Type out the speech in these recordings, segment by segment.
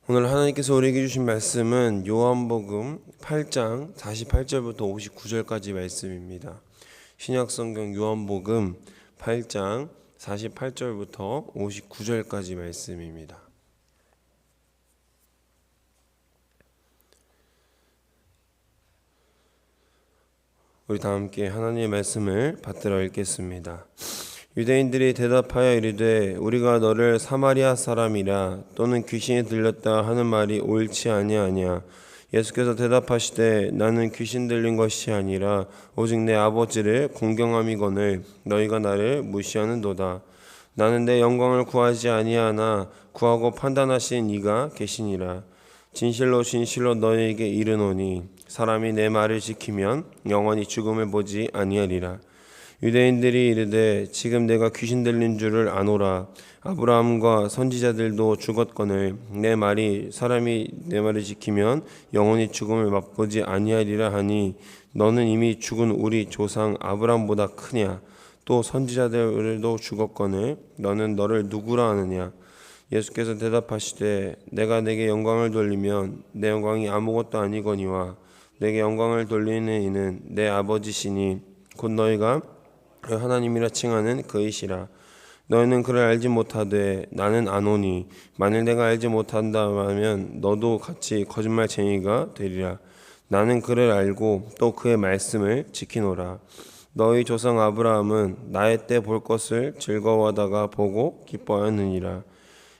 오늘 하나님께서 우리에게 주신 말씀은 요한복음 8장 48절부터 59절까지 말씀입니다. 신약성경 요한복음 8장 48절부터 59절까지 말씀입니다. 우리 다 함께 하나님의 말씀을 받들어 읽겠습니다. 유대인들이 대답하여 이르되 우리가 너를 사마리아 사람이라 또는 귀신이 들렸다 하는 말이 옳지 아니하냐. 예수께서 대답하시되 나는 귀신 들린 것이 아니라 오직 내 아버지를 공경함이거늘 너희가 나를 무시하는도다. 나는 내 영광을 구하지 아니하나 구하고 판단하신 이가 계시니라. 진실로 진실로 너희에게 이르노니 사람이 내 말을 지키면 영원히 죽음을 보지 아니하리라. 유대인들이 이르되 지금 내가 귀신 들린 줄을 아노라. 아브라함과 선지자들도 죽었거늘 내 말이 사람이 내 말을 지키면 영원히 죽음을 맛보지 아니하리라 하니 너는 이미 죽은 우리 조상 아브라함보다 크냐. 또 선지자들도 죽었거늘 너는 너를 누구라 하느냐. 예수께서 대답하시되 내가 내게 영광을 돌리면 내 영광이 아무것도 아니거니와 내게 영광을 돌리는 이는 내 아버지시니 곧 너희가 하나님이라 칭하는 그이시라. 너희는 그를 알지 못하되 나는 아노니 만일 내가 알지 못한다면 너도 같이 거짓말쟁이가 되리라. 나는 그를 알고 또 그의 말씀을 지키노라. 너희 조상 아브라함은 나의 때 볼 것을 즐거워하다가 보고 기뻐하였느니라.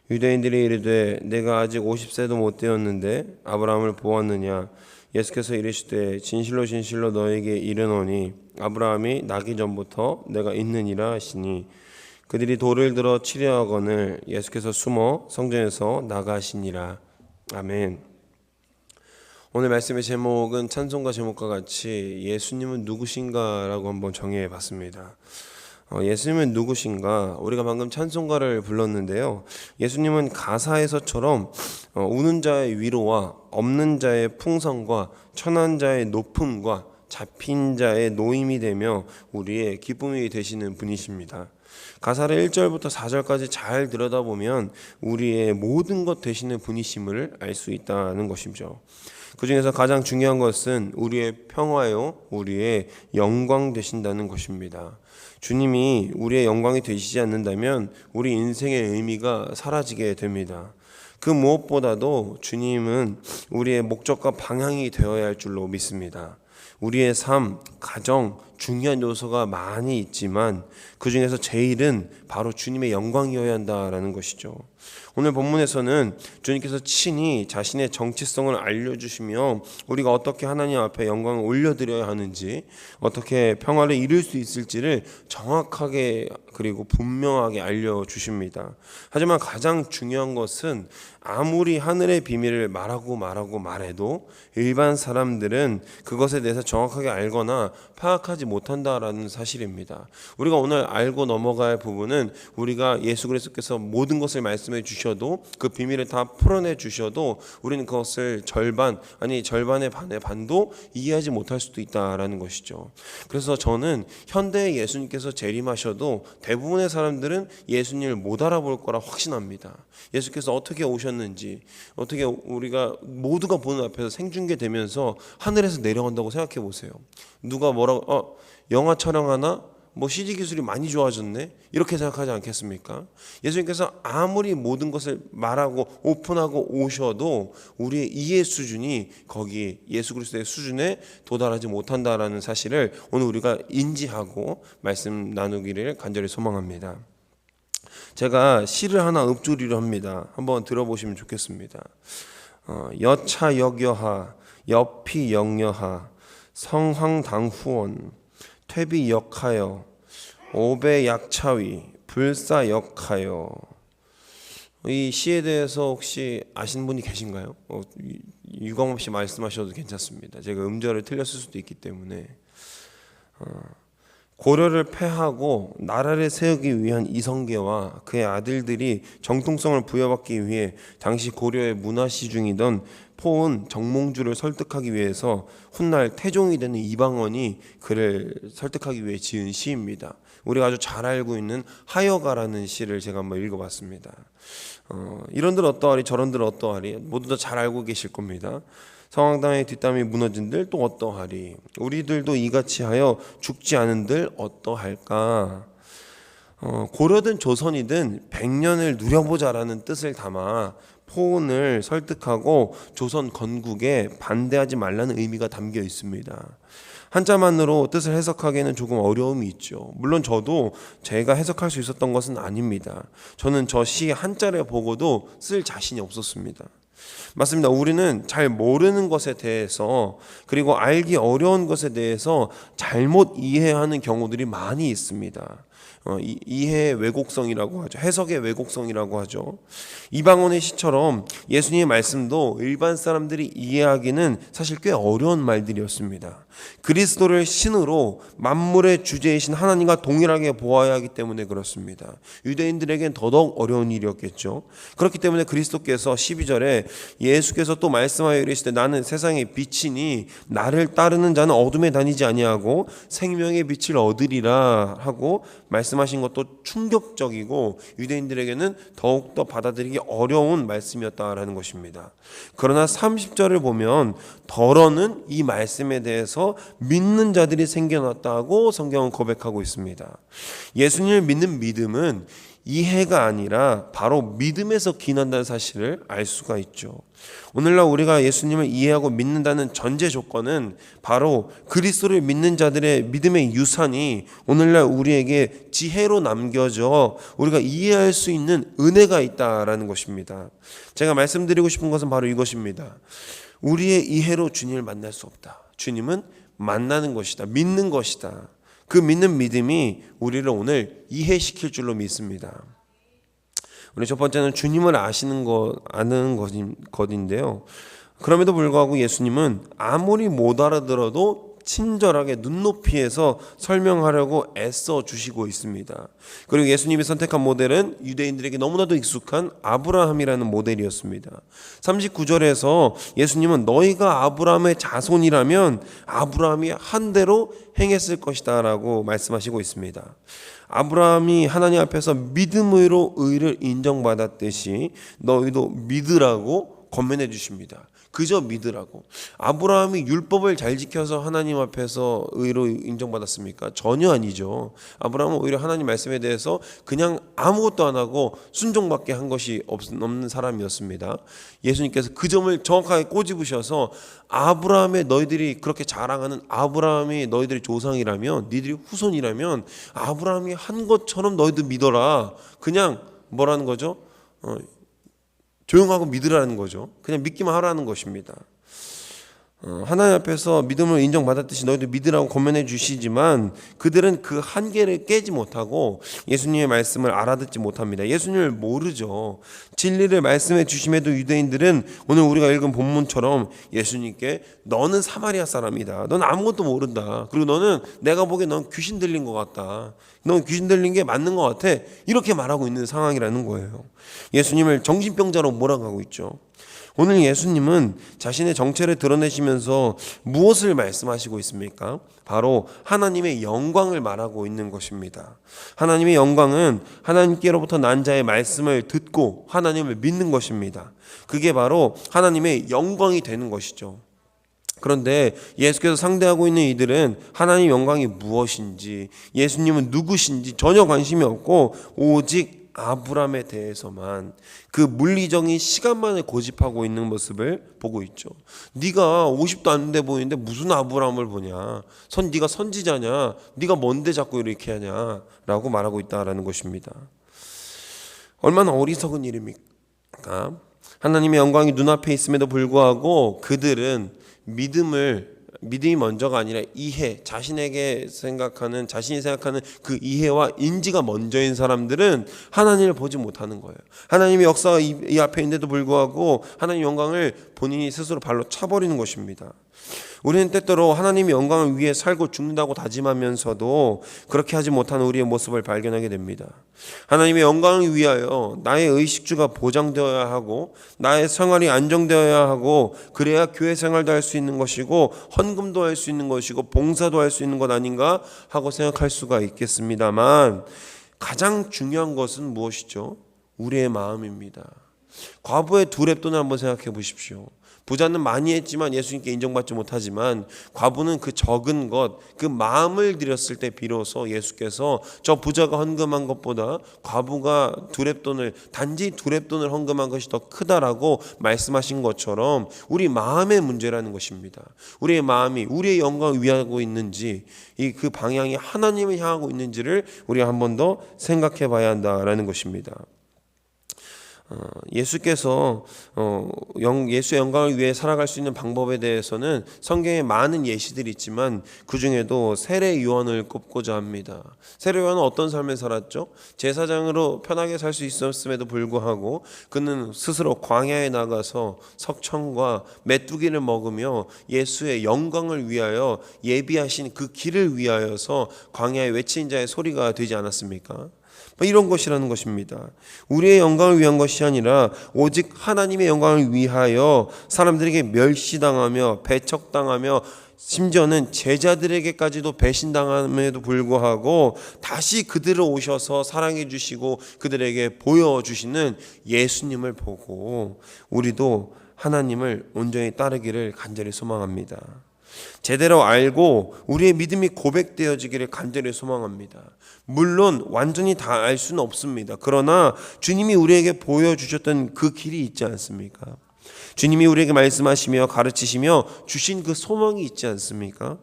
유대인들이 이르되 내가 아직 50세도 못 되었는데 아브라함을 보았느냐. 예수께서 이르시되 진실로 진실로 너에게 이르노니 아브라함이 나기 전부터 내가 있느니라 하시니 그들이 돌을 들어 치려 하거늘 예수께서 숨어 성전에서 나가시니라. 아멘. 오늘 말씀의 제목은 찬송가 제목과 같이 예수님은 누구신가 라고 한번 정해 봤습니다. 예수님은 누구신가? 우리가 방금 찬송가를 불렀는데요. 예수님은 가사에서처럼 우는 자의 위로와 없는 자의 풍성과 천한 자의 높음과 잡힌 자의 노임이 되며 우리의 기쁨이 되시는 분이십니다. 가사를 1절부터 4절까지 잘 들여다보면 우리의 모든 것 되시는 분이심을 알 수 있다는 것이죠. 그 중에서 가장 중요한 것은 우리의 평화요, 우리의 영광 되신다는 것입니다. 주님이 우리의 영광이 되시지 않는다면 우리 인생의 의미가 사라지게 됩니다. 그 무엇보다도 주님은 우리의 목적과 방향이 되어야 할 줄로 믿습니다. 우리의 삶, 가정, 중요한 요소가 많이 있지만 그 중에서 제일은 바로 주님의 영광이어야 한다라는 것이죠. 오늘 본문에서는 주님께서 친히 자신의 정체성을 알려주시며 우리가 어떻게 하나님 앞에 영광을 올려드려야 하는지, 어떻게 평화를 이룰 수 있을지를 정확하게 그리고 분명하게 알려주십니다. 하지만 가장 중요한 것은 아무리 하늘의 비밀을 말해도 일반 사람들은 그것에 대해서 정확하게 알거나 파악하지 못한다라는 사실입니다. 우리가 오늘 알고 넘어갈 부분은 우리가 예수 그리스도께서 모든 것을 말씀해 주셔도 그 비밀을 다 풀어내 주셔도 우리는 그것을 절반의 반도 이해하지 못할 수도 있다라는 것이죠. 그래서 저는 현대의 예수님께서 재림하셔도 대부분의 사람들은 예수님을 못 알아볼 거라 확신합니다. 예수께서 어떻게 오셨는지, 어떻게 우리가 모두가 보는 앞에서 생중계되면서 하늘에서 내려간다고 생각해 보세요. 누가 뭐라고 영화 촬영하나? CG 기술이 많이 좋아졌네? 이렇게 생각하지 않겠습니까? 예수님께서 아무리 모든 것을 말하고 오픈하고 오셔도 우리의 이해 수준이 거기 예수 그리스도의 수준에 도달하지 못한다라는 사실을 오늘 우리가 인지하고 말씀 나누기를 간절히 소망합니다. 제가 시를 하나 읊조리려 합니다. 한번 들어보시면 좋겠습니다. 여차역여하 여피영여하 성황당후원 퇴비역하여 오배약차위 불사역하여. 이 시에 대해서 혹시 아시는 분이 계신가요? 유감 없이 말씀하셔도 괜찮습니다. 제가 음절을 틀렸을 수도 있기 때문에. 고려를 폐하고 나라를 세우기 위한 이성계와 그의 아들들이 정통성을 부여받기 위해 당시 고려의 문화시중이던 포은 정몽주를 설득하기 위해서 훗날 태종이 되는 이방원이 그를 설득하기 위해 지은 시입니다. 우리가 아주 잘 알고 있는 하여가라는 시를 제가 한번 읽어봤습니다. 이런들 어떠하리 저런들 어떠하리 모두 다 잘 알고 계실 겁니다. 성황당의 뒷담이 무너진들 또 어떠하리 우리들도 이같이 하여 죽지 않은들 어떠할까. 고려든 조선이든 100년을 누려보자라는 뜻을 담아 포온을 설득하고 조선 건국에 반대하지 말라는 의미가 담겨 있습니다. 한자만으로 뜻을 해석하기에는 조금 어려움이 있죠. 물론 저도 제가 해석할 수 있었던 것은 아닙니다. 저는 저 시 한자를 보고도 쓸 자신이 없었습니다. 맞습니다. 우리는 잘 모르는 것에 대해서 그리고 알기 어려운 것에 대해서 잘못 이해하는 경우들이 많이 있습니다. 이해의 왜곡성이라고 하죠. 해석의 왜곡성이라고 하죠. 이방원의 시처럼 예수님의 말씀도 일반 사람들이 이해하기는 사실 꽤 어려운 말들이었습니다. 그리스도를 신으로 만물의 주제이신 하나님과 동일하게 보아야 하기 때문에 그렇습니다. 유대인들에겐 더더욱 어려운 일이었겠죠. 그렇기 때문에 그리스도께서 12절에 예수께서 또 말씀하여 이르시되 나는 세상의 빛이니 나를 따르는 자는 어둠에 다니지 아니하고 생명의 빛을 얻으리라 하고 말씀하신 것도 충격적이고 유대인들에게는 더욱더 받아들이기 어려운 말씀이었다라는 것입니다. 그러나 30절을 보면 더러는 이 말씀에 대해서 믿는 자들이 생겨났다고 성경은 고백하고 있습니다. 예수님을 믿는 믿음은 이해가 아니라 바로 믿음에서 기인한다는 사실을 알 수가 있죠. 오늘날 우리가 예수님을 이해하고 믿는다는 전제 조건은 바로 그리스도를 믿는 자들의 믿음의 유산이 오늘날 우리에게 지혜로 남겨져 우리가 이해할 수 있는 은혜가 있다라는 것입니다. 제가 말씀드리고 싶은 것은 바로 이것입니다. 우리의 이해로 주님을 만날 수 없다. 주님은 만나는 것이다. 믿는 것이다. 그 믿는 믿음이 우리를 오늘 이해시킬 줄로 믿습니다. 우리 첫 번째는 주님을 아는 것인데요. 그럼에도 불구하고 예수님은 아무리 못 알아들어도 친절하게 눈높이에서 설명하려고 애써 주시고 있습니다. 그리고 예수님이 선택한 모델은 유대인들에게 너무나도 익숙한 아브라함이라는 모델이었습니다. 39절에서 예수님은 너희가 아브라함의 자손이라면 아브라함이 한 대로 행했을 것이다 라고 말씀하시고 있습니다. 아브라함이 하나님 앞에서 믿음으로 의를 인정받았듯이 너희도 믿으라고 권면해 주십니다. 그저 믿으라고. 아브라함이 율법을 잘 지켜서 하나님 앞에서 의로 인정받았습니까? 전혀 아니죠. 아브라함은 오히려 하나님 말씀에 대해서 그냥 아무것도 안 하고 순종밖에 한 것이 없는 사람이었습니다. 예수님께서 그 점을 정확하게 꼬집으셔서 아브라함의 너희들이 그렇게 자랑하는 아브라함이 너희들의 조상이라면 니들이 후손이라면 아브라함이 한 것처럼 너희도 믿어라. 그냥 뭐라는 거죠? 조용하고 믿으라는 거죠. 그냥 믿기만 하라는 것입니다. 하나님 앞에서 믿음을 인정받았듯이 너희도 믿으라고 권면해 주시지만 그들은 그 한계를 깨지 못하고 예수님의 말씀을 알아듣지 못합니다. 예수님을 모르죠. 진리를 말씀해 주심에도 유대인들은 오늘 우리가 읽은 본문처럼 예수님께 너는 사마리아 사람이다. 넌 아무것도 모른다. 그리고 너는 내가 보기엔 넌 귀신 들린 것 같다. 넌 귀신 들린 게 맞는 것 같아. 이렇게 말하고 있는 상황이라는 거예요. 예수님을 정신병자로 몰아가고 있죠. 오늘 예수님은 자신의 정체를 드러내시면서 무엇을 말씀하시고 있습니까? 바로 하나님의 영광을 말하고 있는 것입니다. 하나님의 영광은 하나님께로부터 난 자의 말씀을 듣고 하나님을 믿는 것입니다. 그게 바로 하나님의 영광이 되는 것이죠. 그런데 예수께서 상대하고 있는 이들은 하나님의 영광이 무엇인지 예수님은 누구신지 전혀 관심이 없고 오직 아브라함에 대해서만 그 물리적인 시간만을 고집하고 있는 모습을 보고 있죠. 네가 50도 안 돼 보이는데 무슨 아브라함을 보냐. 네가 선지자냐. 네가 뭔데 자꾸 이렇게 하냐라고 말하고 있다라는 것입니다. 얼마나 어리석은 일입니까? 하나님의 영광이 눈앞에 있음에도 불구하고 그들은 믿음이 먼저가 아니라 자신이 생각하는 그 이해와 인지가 먼저인 사람들은 하나님을 보지 못하는 거예요. 하나님의 역사가 이 앞에 있는데도 불구하고 하나님의 영광을 본인이 스스로 발로 차버리는 것입니다. 우리는 때때로 하나님의 영광을 위해 살고 죽는다고 다짐하면서도 그렇게 하지 못하는 우리의 모습을 발견하게 됩니다. 하나님의 영광을 위하여 나의 의식주가 보장되어야 하고 나의 생활이 안정되어야 하고 그래야 교회 생활도 할 수 있는 것이고 헌금도 할 수 있는 것이고 봉사도 할 수 있는 것 아닌가 하고 생각할 수가 있겠습니다만, 가장 중요한 것은 무엇이죠? 우리의 마음입니다. 과부의 두 렙돈을 한번 생각해 보십시오. 부자는 많이 했지만 예수님께 인정받지 못하지만 과부는 그 적은 것, 그 마음을 드렸을 때 비로소 예수께서 저 부자가 헌금한 것보다 과부가 두 렙돈을, 단지 두 렙돈을 헌금한 것이 더 크다라고 말씀하신 것처럼 우리 마음의 문제라는 것입니다. 우리의 마음이 우리의 영광을 위하고 있는지, 그 방향이 하나님을 향하고 있는지를 우리가 한 번 더 생각해 봐야 한다라는 것입니다. 예수께서 예수의 영광을 위해 살아갈 수 있는 방법에 대해서는 성경에 많은 예시들이 있지만 그 중에도 세례 요한을 꼽고자 합니다. 세례 요한은 어떤 삶을 살았죠? 제사장으로 편하게 살 수 있었음에도 불구하고 그는 스스로 광야에 나가서 석청과 메뚜기를 먹으며 예수의 영광을 위하여 예비하신 그 길을 위하여서 광야에 외친 자의 소리가 되지 않았습니까? 이런 것이라는 것입니다. 우리의 영광을 위한 것이 아니라 오직 하나님의 영광을 위하여 사람들에게 멸시당하며 배척당하며 심지어는 제자들에게까지도 배신당함에도 불구하고 다시 그들을 오셔서 사랑해 주시고 그들에게 보여주시는 예수님을 보고 우리도 하나님을 온전히 따르기를 간절히 소망합니다. 제대로 알고 우리의 믿음이 고백되어지기를 간절히 소망합니다. 물론 완전히 다 알 수는 없습니다. 그러나 주님이 우리에게 보여주셨던 그 길이 있지 않습니까? 주님이 우리에게 말씀하시며 가르치시며 주신 그 소망이 있지 않습니까?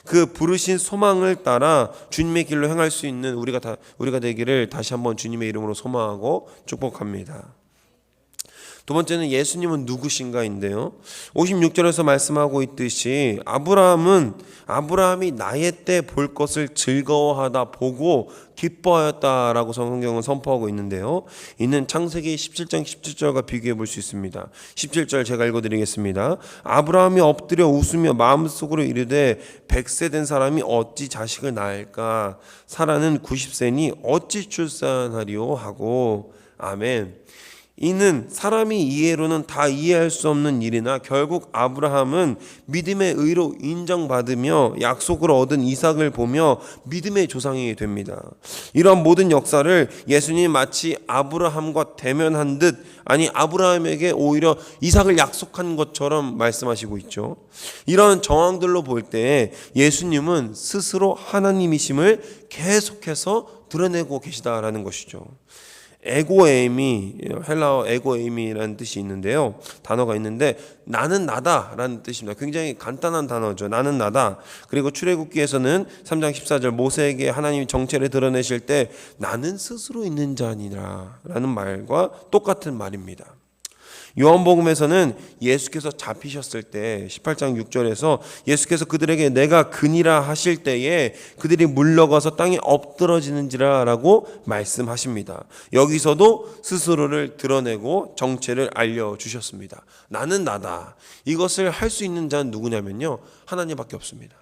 그 부르신 소망을 따라 주님의 길로 행할 수 있는 우리가 되기를 다시 한번 주님의 이름으로 소망하고 축복합니다. 두 번째는 예수님은 누구신가인데요. 56절에서 말씀하고 있듯이 아브라함이 나의 때 볼 것을 즐거워하다 보고 기뻐하였다라고 성경은 선포하고 있는데요. 이는 창세기 17장 17절과 비교해 볼 수 있습니다. 17절 제가 읽어드리겠습니다. 아브라함이 엎드려 웃으며 마음속으로 이르되 100세 된 사람이 어찌 자식을 낳을까? 사라는 90세니 어찌 출산하리오 하고. 아멘. 이는 사람이 이해로는 다 이해할 수 없는 일이나 결국 아브라함은 믿음의 의로 인정받으며 약속을 얻은 이삭을 보며 믿음의 조상이 됩니다. 이런 모든 역사를 예수님이 마치 아브라함과 대면한 듯, 아니 아브라함에게 오히려 이삭을 약속한 것처럼 말씀하시고 있죠. 이런 정황들로 볼 때 예수님은 스스로 하나님이심을 계속해서 드러내고 계시다라는 것이죠. 에고에이미, 헬라어 에고에이미라는 뜻이 있는데요. 단어가 있는데 나는 나다라는 뜻입니다. 굉장히 간단한 단어죠. 나는 나다. 그리고 출애굽기에서는 3장 14절 모세에게 하나님이 정체를 드러내실 때 나는 스스로 있는 자니라 라는 말과 똑같은 말입니다. 요한복음에서는 예수께서 잡히셨을 때 18장 6절에서 예수께서 그들에게 내가 그니라 하실 때에 그들이 물러가서 땅에 엎드러지는지라 라고 말씀하십니다. 여기서도 스스로를 드러내고 정체를 알려주셨습니다. 나는 나다. 이것을 할 수 있는 자는 누구냐면요, 하나님밖에 없습니다.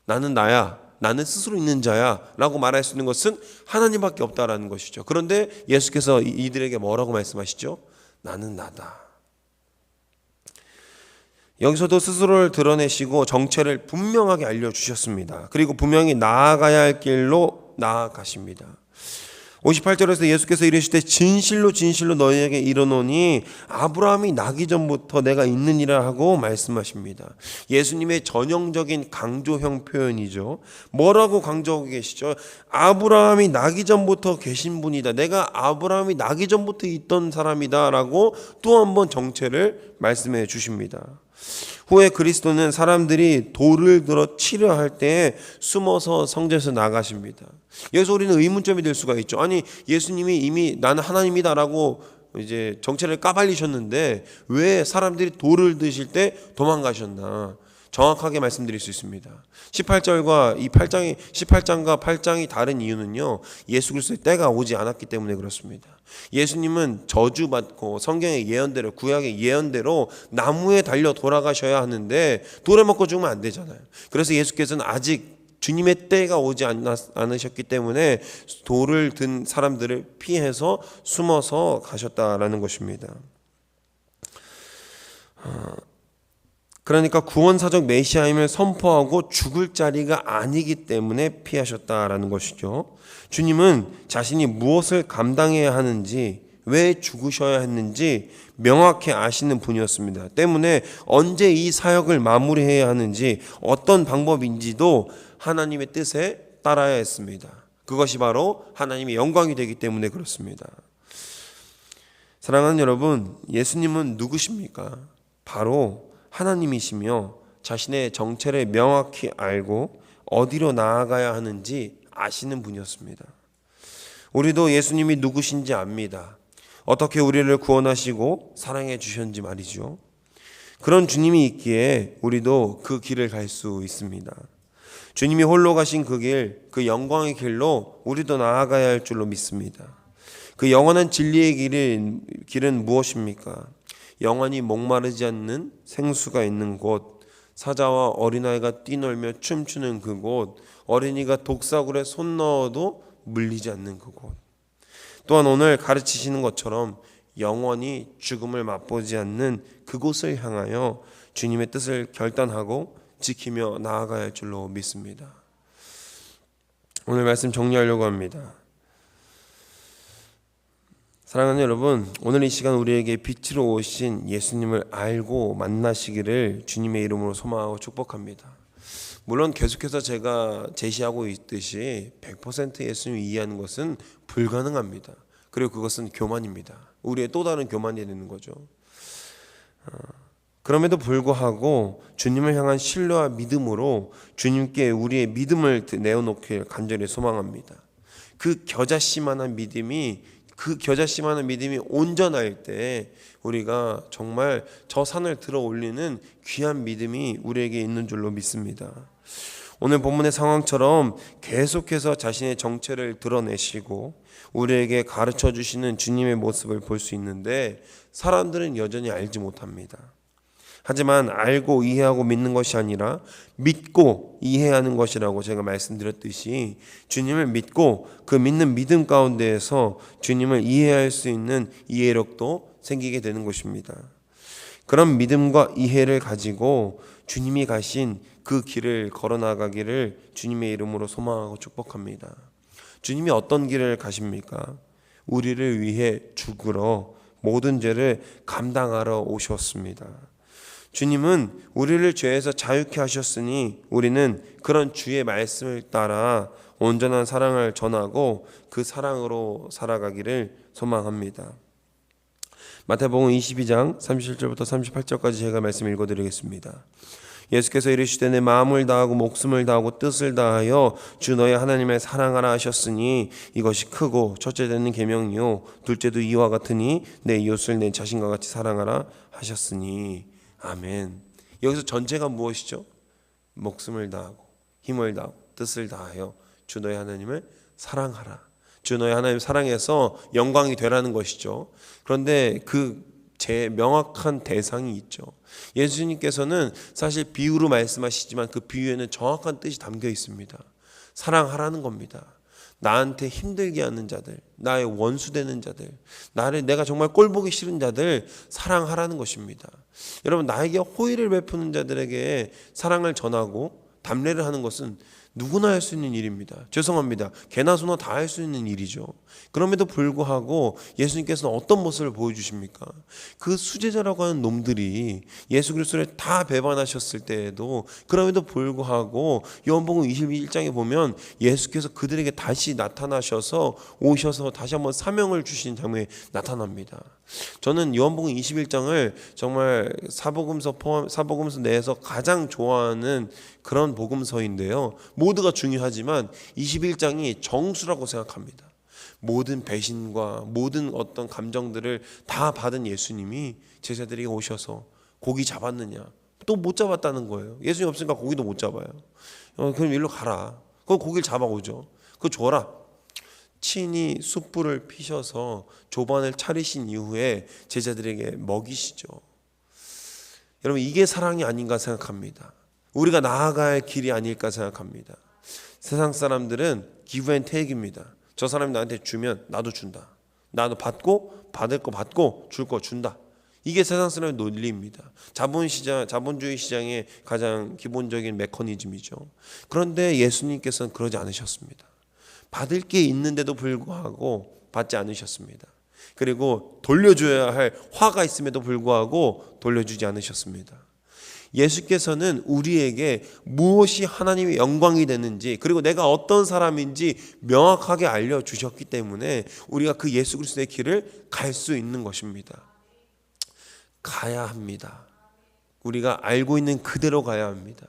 나는 나야, 나는 스스로 있는 자야 라고 말할 수 있는 것은 하나님밖에 없다라는 것이죠. 그런데 예수께서 이들에게 뭐라고 말씀하시죠? 나는 나다. 여기서도 스스로를 드러내시고 정체를 분명하게 알려주셨습니다. 그리고 분명히 나아가야 할 길로 나아가십니다. 58절에서 예수께서 이르시되 진실로 진실로 너희에게 이르노니 아브라함이 나기 전부터 내가 있느니라 하고 말씀하십니다. 예수님의 전형적인 강조형 표현이죠. 뭐라고 강조하고 계시죠? 아브라함이 나기 전부터 계신 분이다. 내가 아브라함이 나기 전부터 있던 사람이다 라고 또 한 번 정체를 말씀해 주십니다. 후에 그리스도는 사람들이 돌을 들어 치려 할 때 숨어서 성전에서 나가십니다. 여기서 우리는 의문점이 될 수가 있죠. 아니 예수님이 이미 나는 하나님이다라고 이제 정체를 까발리셨는데 왜 사람들이 돌을 드실 때 도망가셨나? 정확하게 말씀드릴 수 있습니다. 18장과 8장이 다른 이유는요, 예수 그리스도의 때가 오지 않았기 때문에 그렇습니다. 예수님은 저주받고 성경의 예언대로, 구약의 예언대로 나무에 달려 돌아가셔야 하는데 돌에 먹고 죽으면 안 되잖아요. 그래서 예수께서는 아직 주님의 때가 오지 않으셨기 때문에 돌을 든 사람들을 피해서 숨어서 가셨다라는 것입니다. 그러니까 구원사적 메시아임을 선포하고 죽을 자리가 아니기 때문에 피하셨다라는 것이죠. 주님은 자신이 무엇을 감당해야 하는지, 왜 죽으셔야 했는지 명확히 아시는 분이었습니다. 때문에 언제 이 사역을 마무리해야 하는지, 어떤 방법인지도 하나님의 뜻에 따라야 했습니다. 그것이 바로 하나님의 영광이 되기 때문에 그렇습니다. 사랑하는 여러분, 예수님은 누구십니까? 바로 하나님이시며 자신의 정체를 명확히 알고 어디로 나아가야 하는지 아시는 분이었습니다. 우리도 예수님이 누구신지 압니다. 어떻게 우리를 구원하시고 사랑해 주셨는지 말이죠. 그런 주님이 있기에 우리도 그 길을 갈 수 있습니다. 주님이 홀로 가신 그 길, 그 영광의 길로 우리도 나아가야 할 줄로 믿습니다. 그 영원한 진리의 길은 무엇입니까? 영원히 목마르지 않는 생수가 있는 곳, 사자와 어린아이가 뛰놀며 춤추는 그곳, 어린이가 독사굴에 손 넣어도 물리지 않는 그곳. 또한 오늘 가르치시는 것처럼 영원히 죽음을 맛보지 않는 그곳을 향하여 주님의 뜻을 결단하고 지키며 나아가야 할 줄로 믿습니다. 오늘 말씀 정리하려고 합니다. 사랑하는 여러분, 오늘 이 시간 우리에게 빛으로 오신 예수님을 알고 만나시기를 주님의 이름으로 소망하고 축복합니다. 물론 계속해서 제가 제시하고 있듯이 100% 예수님을 이해하는 것은 불가능합니다. 그리고 그것은 교만입니다. 우리의 또 다른 교만이 되는 거죠. 그럼에도 불구하고 주님을 향한 신뢰와 믿음으로 주님께 우리의 믿음을 내어놓길 간절히 소망합니다. 그 겨자씨만한 믿음이 온전할 때 우리가 정말 저 산을 들어 올리는 귀한 믿음이 우리에게 있는 줄로 믿습니다. 오늘 본문의 상황처럼 계속해서 자신의 정체를 드러내시고 우리에게 가르쳐 주시는 주님의 모습을 볼 수 있는데 사람들은 여전히 알지 못합니다. 하지만 알고 이해하고 믿는 것이 아니라 믿고 이해하는 것이라고 제가 말씀드렸듯이 주님을 믿고 그 믿는 믿음 가운데에서 주님을 이해할 수 있는 이해력도 생기게 되는 것입니다. 그런 믿음과 이해를 가지고 주님이 가신 그 길을 걸어나가기를 주님의 이름으로 소망하고 축복합니다. 주님이 어떤 길을 가십니까? 우리를 위해 죽으러 모든 죄를 감당하러 오셨습니다. 주님은 우리를 죄에서 자유케 하셨으니 우리는 그런 주의 말씀을 따라 온전한 사랑을 전하고 그 사랑으로 살아가기를 소망합니다. 마태복음 22장 37절부터 38절까지 제가 말씀 읽어드리겠습니다. 예수께서 이르시되 내 마음을 다하고 목숨을 다하고 뜻을 다하여 주 너의 하나님을 사랑하라 하셨으니 이것이 크고 첫째 되는 계명이요 둘째도 이와 같으니 내 이웃을 내 자신과 같이 사랑하라 하셨으니 아멘. 여기서 전제가 무엇이죠? 목숨을 다하고 힘을 다하고 뜻을 다하여 주 너의 하나님을 사랑하라. 주 너의 하나님 사랑해서 영광이 되라는 것이죠. 그런데 그 제 명확한 대상이 있죠. 예수님께서는 사실 비유로 말씀하시지만 그 비유에는 정확한 뜻이 담겨 있습니다. 사랑하라는 겁니다. 나한테 힘들게 하는 자들, 나의 원수 되는 자들, 내가 정말 꼴보기 싫은 자들 사랑하라는 것입니다. 여러분, 나에게 호의를 베푸는 자들에게 사랑을 전하고 담례를 하는 것은 누구나 할 수 있는 일입니다. 죄송합니다. 개나 소나 다 할 수 있는 일이죠. 그럼에도 불구하고 예수님께서는 어떤 모습을 보여주십니까? 그 수제자라고 하는 놈들이 예수 그리스도를 다 배반하셨을 때에도 그럼에도 불구하고 요한복음 21장에 보면 예수께서 그들에게 다시 나타나셔서 오셔서 다시 한번 사명을 주신 장면에 나타납니다. 저는 요한복음 21장을 정말 사복음서 내에서 가장 좋아하는 그런 복음서인데요. 모두가 중요하지만 21장이 정수라고 생각합니다. 모든 배신과 모든 어떤 감정들을 다 받은 예수님이 제자들에게 오셔서 고기 잡았느냐? 또 못 잡았다는 거예요. 예수님 없으니까 고기도 못 잡아요. 그럼 일로 가라. 그럼 고기를 잡아오죠. 그거 줘라. 친히 숯불을 피셔서 조반을 차리신 이후에 제자들에게 먹이시죠. 여러분, 이게 사랑이 아닌가 생각합니다. 우리가 나아갈 길이 아닐까 생각합니다. 세상 사람들은 give and take입니다. 저 사람이 나한테 주면 나도 준다. 나도 받고 받을 거 받고 줄 거 준다. 이게 세상 사람의 논리입니다. 자본주의 시장의 가장 기본적인 메커니즘이죠. 그런데 예수님께서는 그러지 않으셨습니다. 받을 게 있는데도 불구하고 받지 않으셨습니다. 그리고 돌려줘야 할 화가 있음에도 불구하고 돌려주지 않으셨습니다. 예수께서는 우리에게 무엇이 하나님의 영광이 되는지, 그리고 내가 어떤 사람인지 명확하게 알려주셨기 때문에 우리가 그 예수 그리스도의 길을 갈 수 있는 것입니다. 가야 합니다. 우리가 알고 있는 그대로 가야 합니다.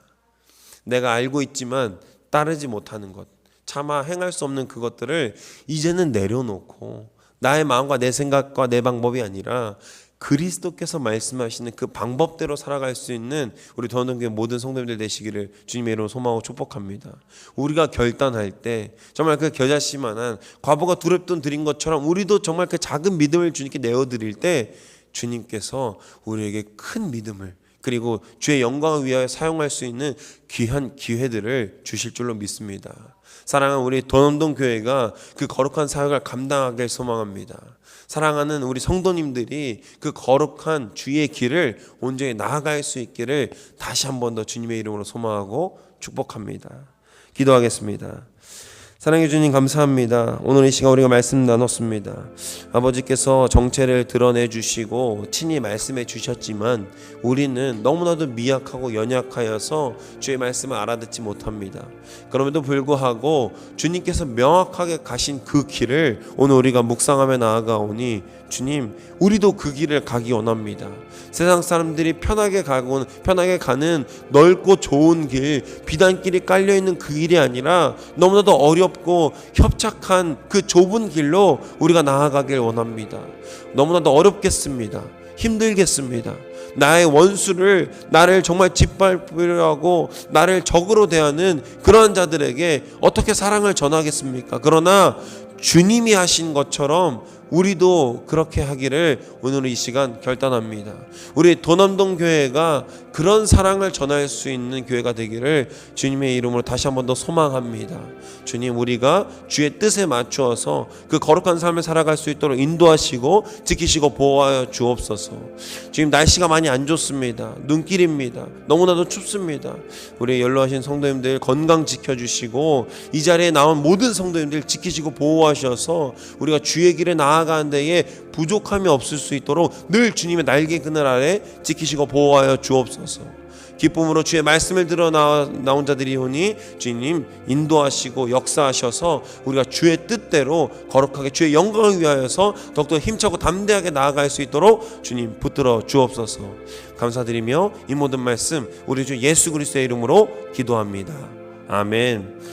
내가 알고 있지만 따르지 못하는 것, 차마 행할 수 없는 그것들을 이제는 내려놓고 나의 마음과 내 생각과 내 방법이 아니라 그리스도께서 말씀하시는 그 방법대로 살아갈 수 있는 우리 더원동교회 모든 성도님들 되시기를 주님의 이름으로 소망하고 축복합니다. 우리가 결단할 때 정말 그 겨자씨만한 과부가 두렵던 드린 것처럼 우리도 정말 그 작은 믿음을 주님께 내어드릴 때 주님께서 우리에게 큰 믿음을, 그리고 주의 영광을 위하여 사용할 수 있는 귀한 기회들을 주실 줄로 믿습니다. 사랑하는 우리 도남동교회가 그 거룩한 사역을 감당하길 소망합니다. 사랑하는 우리 성도님들이 그 거룩한 주의 길을 온전히 나아갈 수 있기를 다시 한 번 더 주님의 이름으로 소망하고 축복합니다. 기도하겠습니다. 사랑해 주님 감사합니다. 오늘 이 시간 우리가 말씀 나눴습니다. 아버지께서 정체를 드러내 주시고 친히 말씀해 주셨지만 우리는 너무나도 미약하고 연약하여서 주의 말씀을 알아듣지 못합니다. 그럼에도 불구하고 주님께서 명확하게 가신 그 길을 오늘 우리가 묵상하며 나아가오니 주님, 우리도 그 길을 가기 원합니다. 세상 사람들이 편하게 가는 넓고 좋은 길, 비단길이 깔려있는 그 길이 아니라 너무나도 어렵고 협착한 그 좁은 길로 우리가 나아가길 원합니다. 너무나도 어렵겠습니다. 힘들겠습니다. 나의 원수를, 나를 정말 짓밟으려 하고 나를 적으로 대하는 그러한 자들에게 어떻게 사랑을 전하겠습니까? 그러나 주님이 하신 것처럼 우리도 그렇게 하기를 오늘 이 시간 결단합니다. 우리 도남동 교회가 그런 사랑을 전할 수 있는 교회가 되기를 주님의 이름으로 다시 한 번 더 소망합니다. 주님, 우리가 주의 뜻에 맞추어서 그 거룩한 삶을 살아갈 수 있도록 인도하시고 지키시고 보호하여 주옵소서. 지금 날씨가 많이 안 좋습니다. 눈길입니다. 너무나도 춥습니다. 우리 연로하신 성도님들 건강 지켜주시고 이 자리에 나온 모든 성도님들 지키시고 보호하셔서 우리가 주의 길에 나아가는 데에 부족함이 없을 수 있도록 늘 주님의 날개 그늘 아래 지키시고 보호하여 주옵소서. 기쁨으로 주의 말씀을 들어 나온 자들이오니 주님 인도하시고 역사하셔서 우리가 주의 뜻대로 거룩하게 주의 영광을 위하여서 더욱더 힘차고 담대하게 나아갈 수 있도록 주님 붙들어 주옵소서. 감사드리며 이 모든 말씀 우리 주 예수 그리스도의 이름으로 기도합니다. 아멘.